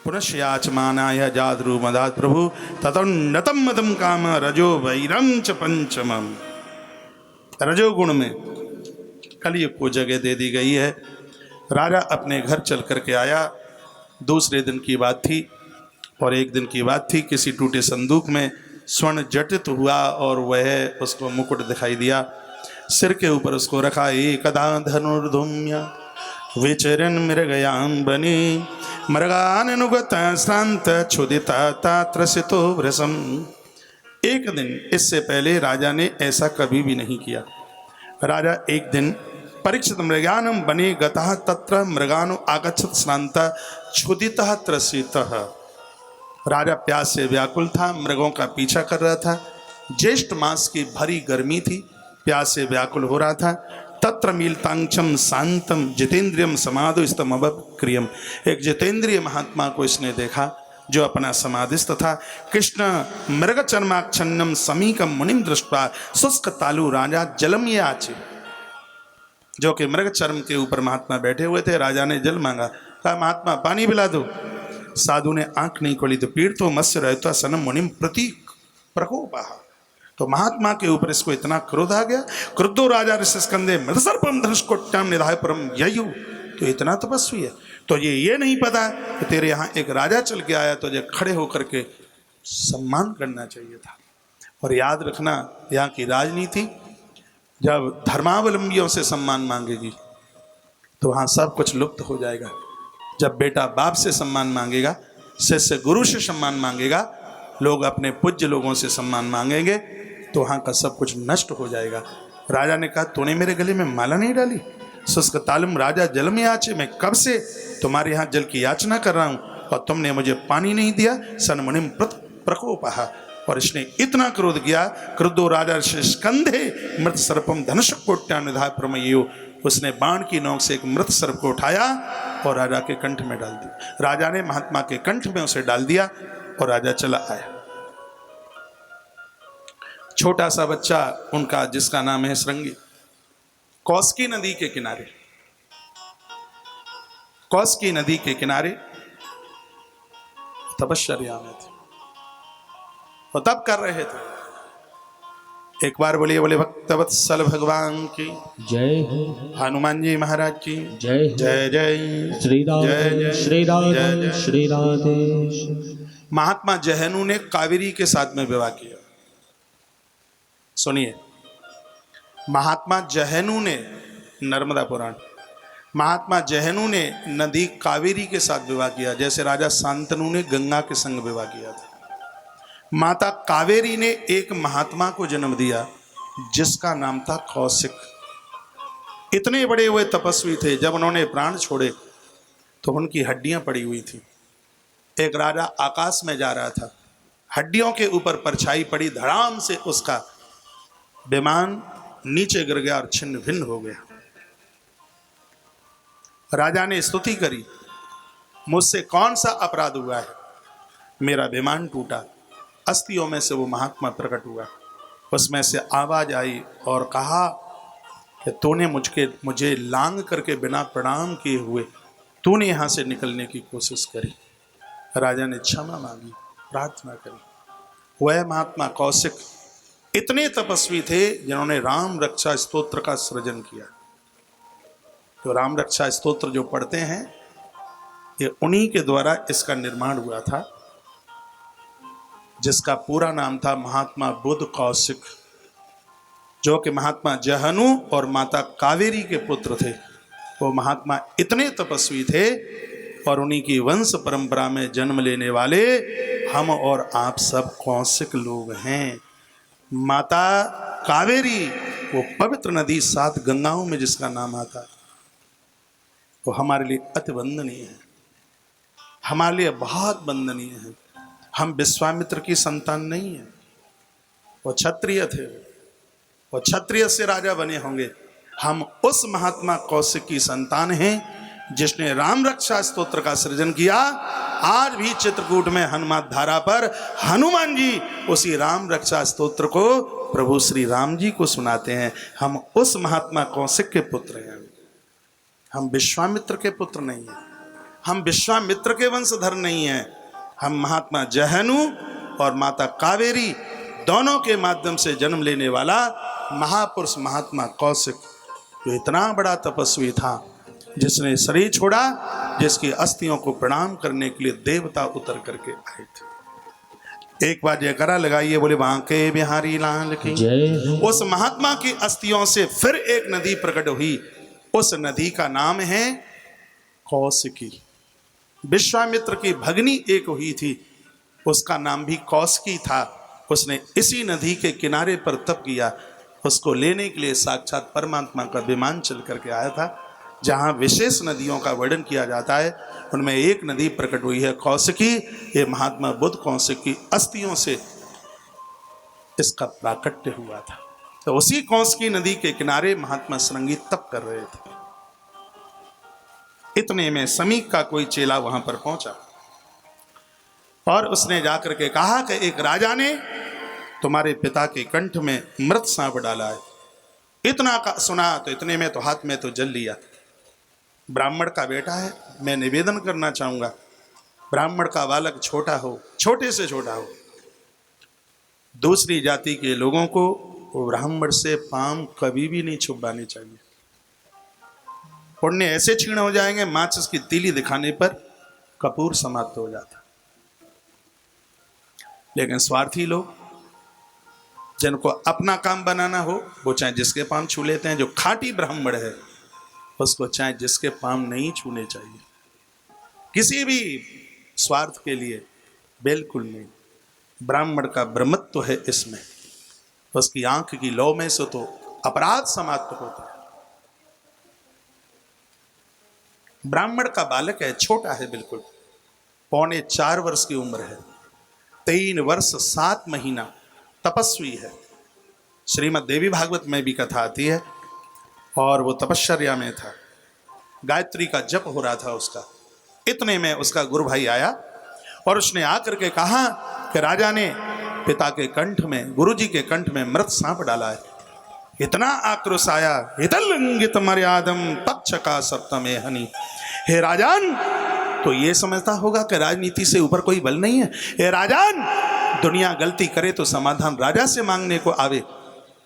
पुनश्याचमानाय जाद्रु मदात् प्रभु ततोन्नतम मदम काम रजो वैरम च पंचमम। रजोगुण में कलयुग को जगह दे दी गई है। राजा अपने घर चल करके आया। दूसरे दिन की बात थी और एक दिन की बात थी, किसी टूटे संदूक में स्वर्ण जटित हुआ और वह उसको मुकुट दिखाई दिया। सिर के ऊपर उसको रखा। एकदा धनुर्धुम्य विचरन मृगयाम बनी मृगानुगत श्रांत क्षुदित त्रसितो भ्रसम। एक दिन इससे पहले राजा ने ऐसा कभी भी नहीं किया। राजा एक दिन परीक्षित मृगानम बने गतः तत्र मृगानु आगच्छत श्रांत क्षुदित त्रसित। राजा प्यास से व्याकुल था, मृगों का पीछा कर रहा था। ज्येष्ठ मास की भरी गर्मी थी, प्यास से व्याकुल हो रहा था। तत्र मीलतांक्षम शांतम जितेंद्रियम समाधो स्तमवक्रियम। एक जितेंद्रिय महात्मा को इसने देखा जो अपना समाधिस्थ था। कृष्ण मृग चर्माक्षन्नम समीकम मुनिम दृष्टवा शुष्क तालु राजा जलम ये आचे। जो कि मृग चर्म के ऊपर महात्मा बैठे हुए थे। राजा ने जल मांगा, कहा महात्मा पानी पिला दो। साधु ने आंख नहीं खोली तो पीड़ तो मत्स्य रहता सनम मुनिम प्रतीक प्रकोपा। तो महात्मा के ऊपर इसको इतना क्रोध आ गया। क्रुद्धो राजा ऋषिस्कंदे मृतसर्पम धनुष्कोट्याम निधाय परम ययु। तो इतना तपस्वी है तो ये नहीं पता कि तेरे यहाँ एक राजा चल के आया, तो ये खड़े होकर के सम्मान करना चाहिए था। और याद रखना, यहाँ की राजनीति जब धर्मावलंबियों से सम्मान मांगेगी तो वहाँ सब कुछ लुप्त हो जाएगा। जब बेटा बाप से सम्मान मांगेगा, शिष्य गुरु से सम्मान मांगेगा, लोग अपने पूज्य लोगों से सम्मान मांगेंगे तो वहाँ का सब कुछ नष्ट हो जाएगा। राजा ने कहा तूने मेरे गले में माला नहीं डाली। शुष्क तालम राजा जल में याचे। मैं कब से तुम्हारे यहाँ जल की याचना कर रहा हूँ और तुमने मुझे पानी नहीं दिया। सन्मुनिम प्रकोपः। और इसने इतना क्रोध किया। क्रुद्धो राजा स्कंधे मृत सर्पम धनुष कोट्यानिधाय प्रमयो। उसने बाण की नोक से एक मृत सर्प को उठाया और राजा के कंठ में डाल दिया। राजा ने महात्मा के कंठ में उसे डाल दिया और राजा चला आया। छोटा सा बच्चा उनका, जिसका नाम है श्रृंगी, कौशिकी नदी के किनारे, कौशिकी नदी के किनारे तपश्चर्या में थे और तप कर रहे थे। एक बार बोलिए बोले भक्तवत्सल भगवान की जय हो, हनुमान जी महाराज की जय जय जय श्री राधे श्री राधे जय। श्री राधे। महात्मा जहनु ने कावेरी के साथ में विवाह किया। सुनिए, महात्मा जहनु ने, नर्मदा पुराण, महात्मा जहनु ने नदी कावेरी के साथ विवाह किया, जैसे राजा शांतनु ने गंगा के संग विवाह किया था। माता कावेरी ने एक महात्मा को जन्म दिया जिसका नाम था कौशिक। इतने बड़े हुए तपस्वी थे, जब उन्होंने प्राण छोड़े तो उनकी हड्डियां पड़ी हुई थी। एक राजा आकाश में जा रहा था, हड्डियों के ऊपर परछाई पड़ी, धड़ाम से उसका विमान नीचे गिर गया और छिन्न भिन्न हो गया। राजा ने स्तुति करी, मुझसे कौन सा अपराध हुआ है, मेरा विमान टूटा। अस्थियों में से वो महात्मा प्रकट हुआ, उसमें से आवाज आई और कहा कि तूने मुझे लांग करके बिना प्रणाम किए हुए तूने यहाँ से निकलने की कोशिश करी। राजा ने क्षमा मांगी, प्रार्थना करी। वह महात्मा कौशिक इतने तपस्वी थे जिन्होंने राम रक्षा स्तोत्र का सृजन किया। तो राम रक्षा स्तोत्र जो पढ़ते हैं, ये उन्हीं के द्वारा इसका निर्माण हुआ था, जिसका पूरा नाम था महात्मा बुद्ध कौशिक, जो कि महात्मा जहनु और माता कावेरी के पुत्र थे। वो महात्मा इतने तपस्वी थे और उन्हीं की वंश परंपरा में जन्म लेने वाले हम और आप सब कौशिक लोग हैं। माता कावेरी वो पवित्र नदी 7 गंगाओं में जिसका नाम आता है, वो हमारे लिए अति वंदनीय है, हमारे लिए बहुत वंदनीय है। हम विश्वामित्र की संतान नहीं है, वो क्षत्रिय थे, वो क्षत्रिय से राजा बने होंगे। हम उस महात्मा कौशिक की संतान हैं जिसने राम रक्षा स्तोत्र का सृजन किया। आज भी चित्रकूट में हनुमान धारा पर हनुमान जी उसी राम रक्षा स्तोत्र को प्रभु श्री राम जी को सुनाते हैं। हम उस महात्मा कौशिक के पुत्र हैं, हम विश्वामित्र के पुत्र नहीं हैं। हम विश्वामित्र के वंशधर नहीं हैं, हम महात्मा जहनु और माता कावेरी दोनों के माध्यम से जन्म लेने वाला महापुरुष महात्मा कौशिक, जो इतना बड़ा तपस्वी था, जिसने शरीर छोड़ा, जिसकी अस्थियों को प्रणाम करने के लिए देवता उतर करके आए थे। एक बार जयकारा लगाइए, बोले बांके बिहारी लाल की जय हो। उस महात्मा की अस्थियों से फिर एक नदी प्रकट हुई। उस नदी का नाम है कौशिकी। विश्वामित्र की भगनी एक हुई थी, उसका नाम भी कौशिकी था। उसने इसी नदी के किनारे पर तप किया। उसको लेने के लिए साक्षात परमात्मा का विमान चल करके आया था। जहाँ विशेष नदियों का वर्णन किया जाता है, उनमें एक नदी प्रकट हुई है कौशिकी। ये महात्मा बुद्ध कौशिक की अस्थियों से इसका प्राकट्य हुआ था। तो उसी कौशिकी नदी के किनारे महात्मा श्रृंगी तप कर रहे थे। इतने में समीक का कोई चेला वहां पर पहुंचा और उसने जाकर के कहा कि एक राजा ने तुम्हारे पिता के कंठ में मृत सांप डाला है। इतना का सुना तो इतने में तो हाथ में तो जल लिया। ब्राह्मण का बेटा है, मैं निवेदन करना चाहूंगा, ब्राह्मण का बालक छोटा हो, छोटे से छोटा हो, दूसरी जाति के लोगों को ब्राह्मण से पाम कभी भी नहीं छुपानी चाहिए। पुण्य ऐसे क्षीण हो जाएंगे, माचिस की तीली दिखाने पर कपूर समाप्त हो जाता। लेकिन स्वार्थी लोग, जिनको अपना काम बनाना हो, वो चाहे जिसके पाम छू लेते हैं। जो खाटी ब्राह्मण है उसको चाहे जिसके पाम नहीं छूने चाहिए, किसी भी स्वार्थ के लिए, बिल्कुल नहीं। ब्राह्मण का ब्रह्मत्व है इसमें, उसकी आंख की लौ में से तो अपराध समाप्त होता है। ब्राह्मण का बालक है, छोटा है, बिल्कुल 4.25 वर्ष की उम्र है, 3 वर्ष 7 महीना तपस्वी है। श्रीमद् देवी भागवत में भी कथा आती है। और वो तपश्चर्या में था, गायत्री का जप हो रहा था उसका। इतने में उसका गुरु भाई आया और उसने आकर के कहा कि राजा ने पिता के कंठ में, गुरुजी के कंठ में मृत सांप डाला है। इतना आक्रोश आया, हितलंगित मर्यादम पक्ष का सप्तमे हनि। हे राजान, तो ये समझता होगा कि राजनीति से ऊपर कोई बल नहीं है। हे राजान, दुनिया गलती करे तो समाधान राजा से मांगने को आवे,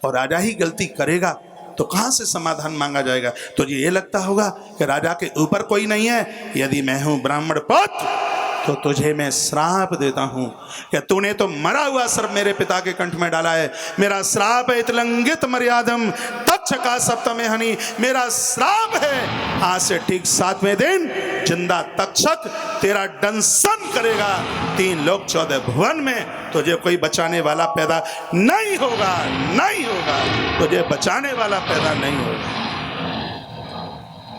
और राजा ही गलती करेगा तो कहाँ से समाधान मांगा जाएगा। तो ये लगता होगा कि राजा के ऊपर कोई नहीं है। यदि मैं हूं ब्राह्मण पुत्र तो तुझे मैं श्राप देता हूं कि तूने तो मरा हुआ सर्प मेरे पिता के कंठ में डाला है। मेरा श्राप है, इतलंगित मर्यादम तच्छ का सप्तमे हनि। मेरा श्राप है, आज से ठीक 7वें दिन जिंदा तक्षक तेरा दंशन करेगा। 3 लोक 14 भुवन में तुझे कोई बचाने वाला पैदा नहीं होगा, नहीं होगा, तुझे बचाने वाला पैदा नहीं होगा।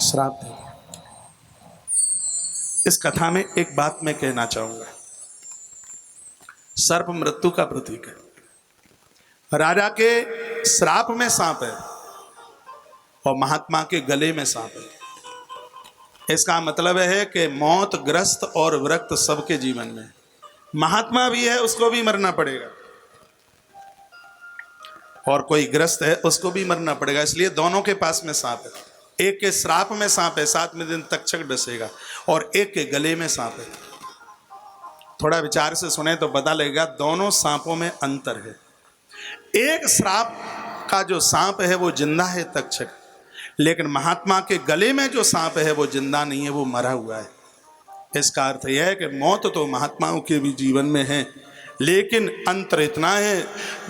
श्राप दे। इस कथा में एक बात मैं कहना चाहूंगा, सर्प मृत्यु का प्रतीक है। राजा के श्राप में सांप है और महात्मा के गले में सांप है। इसका मतलब है कि मौत ग्रस्त और विरक्त सबके जीवन में। महात्मा भी है, उसको भी मरना पड़ेगा, और कोई ग्रस्त है, उसको भी मरना पड़ेगा। इसलिए दोनों के पास में सांप है। एक के श्राप में सांप है, 7वें दिन तक्षक डसेगा, और एक के गले में सांप है। थोड़ा विचार से सुने तो पता लगेगा दोनों सांपों में अंतर है। एक श्राप का जो सांप है वो जिंदा है, तक्षक, लेकिन महात्मा के गले में जो सांप है वो जिंदा नहीं है, वो मरा हुआ है। इसका अर्थ यह है कि मौत तो महात्माओं के भी जीवन में है, लेकिन अंतर इतना है,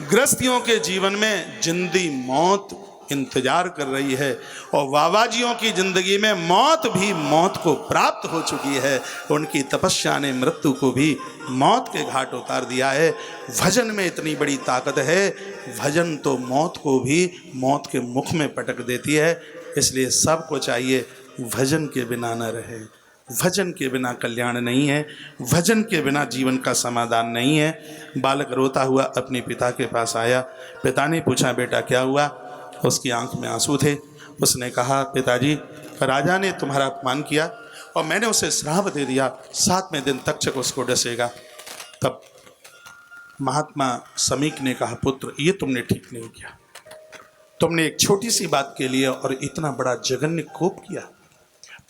गृहस्थियों के जीवन में जिंदी मौत इंतजार कर रही है, और बाबाजियों की जिंदगी में मौत भी मौत को प्राप्त हो चुकी है। उनकी तपस्या ने मृत्यु को भी मौत के घाट उतार दिया है। भजन में इतनी बड़ी ताकत है, भजन तो मौत को भी मौत के मुख में पटक देती है। इसलिए सबको चाहिए भजन के बिना न रहे। भजन के बिना कल्याण नहीं है, भजन के बिना जीवन का समाधान नहीं है। बालक रोता हुआ अपने पिता के पास आया। पिता ने पूछा, बेटा क्या हुआ? उसकी आंख में आंसू थे। उसने कहा, पिताजी, राजा ने तुम्हारा अपमान किया और मैंने उसे श्राप दे दिया, 7वें दिन तक्षक उसको डसेगा। तब महात्मा समीक ने कहा, पुत्र, ये तुमने ठीक नहीं किया। तुमने एक छोटी सी बात के लिए और इतना बड़ा जघन्य कोप किया।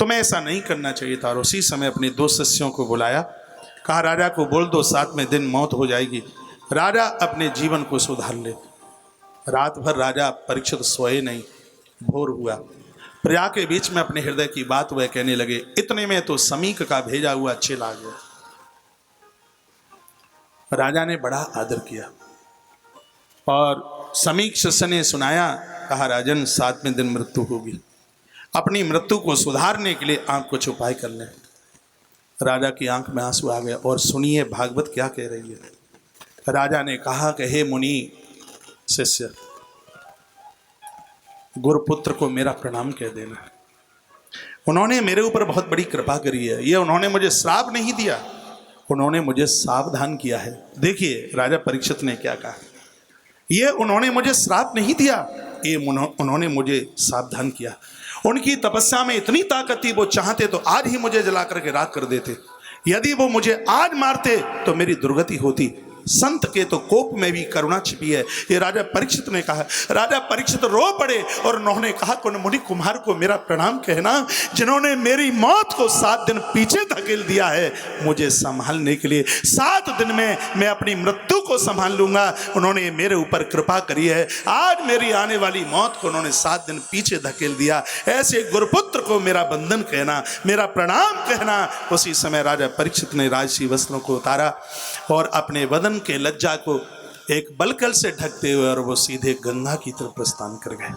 तुम्हें ऐसा नहीं करना चाहिए था। और उसी समय अपने 2 शिष्यों को बुलाया, कहा राजा को बोल दो 7वें दिन मौत हो जाएगी, राजा अपने जीवन को सुधार ले। रात भर राजा परीक्षित सोए नहीं। भोर हुआ, प्रजा के बीच में अपने हृदय की बात वह कहने लगे। इतने में तो समीक का भेजा हुआ चेला आ गया। राजा ने बड़ा आदर किया और समीक शिष्य ने सुनाया, कहा राजन 7वें दिन मृत्यु होगी, अपनी मृत्यु को सुधारने के लिए आंख को छुपाए कर लें। राजा की आंख में आंसू आ गया। और सुनिए भागवत क्या कह रही है। राजा ने कहा कि हे मुनि शिष्य, गुरुपुत्र को मेरा प्रणाम कह देना। उन्होंने मेरे ऊपर बहुत बड़ी कृपा करी है। ये उन्होंने मुझे श्राप नहीं दिया, उन्होंने मुझे सावधान किया है। देखिए राजा परीक्षित ने क्या कहा, ये उन्होंने मुझे श्राप नहीं दिया, ये उन्होंने मुझे सावधान किया। उनकी तपस्या में इतनी ताकत थी, वो चाहते तो आज ही मुझे जला करके राख कर देते। यदि वो मुझे आज मारते तो मेरी दुर्गति होती। संत के तो कोप में भी करुणा छिपी है, ये राजा परीक्षित ने कहा। राजा परीक्षित रो पड़े और उन्होंने कहा कि मुनि कुमार को मेरा प्रणाम कहना, जिन्होंने मेरी मौत को 7 दिन पीछे धकेल दिया है मुझे संभालने के लिए। 7 दिन में मैं अपनी मृत्यु को संभाल लूंगा। उन्होंने मेरे ऊपर कृपा करी है। आज मेरी आने वाली मौत को उन्होंने 7 दिन पीछे धकेल दिया। ऐसे गुरुपुत्र को मेरा बंधन कहना, मेरा प्रणाम कहना। उसी समय राजा परीक्षित ने राजसी वस्त्रों को उतारा और अपने वदन के लज्जा को एक बलकल से ढकते हुए और वो सीधे गंगा की तरफ प्रस्थान कर गए।